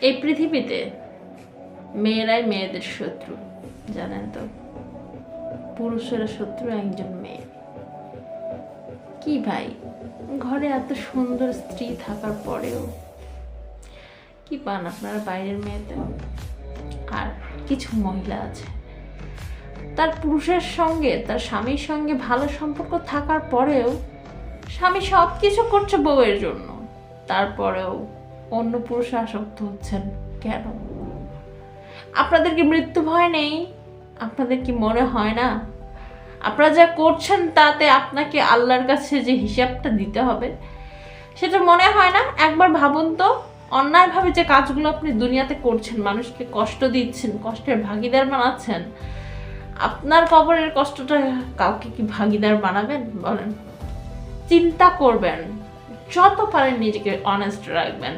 এই পৃথিবীতে মেয়েরাই মেয়েদের শত্রু, জানেন তো? পুরুষেরা শত্রু একজন মেয়ে। কি ভাই, ঘরে এত সুন্দর স্ত্রী থাকার পরেও কি পান আপনারা বাইরের মেয়েতে? আর কিছু মহিলা আছে, তার পুরুষের সঙ্গে, তার স্বামীর সঙ্গে ভালো সম্পর্ক থাকার পরেও স্বামী সব কিছু করছে বউয়ের জন্য, তারপরেও অন্য পুরুষে আসক্ত হচ্ছেন কেন? আপনাদের কি মৃত্যু ভয় নেই? আপনাদের কি মনে হয় না আপনারা যা করছেন তাতে আপনাকে আল্লাহর কাছে যে হিসাবটা দিতে হবে, সেটা মনে হয় না? একবার ভাবুন তো, অন্যায়ভাবে যে কাজগুলো আপনি দুনিয়াতে করছেন, মানুষকে কষ্ট দিচ্ছেন, কষ্টের ভাগিদার বানাচ্ছেন, আপনার কবরের কষ্টটা কাউকে কি ভাগিদার বানাবেন বলেন? চিন্তা করবেন, যত পারেন নিজেকে অনেস্ট রাখবেন।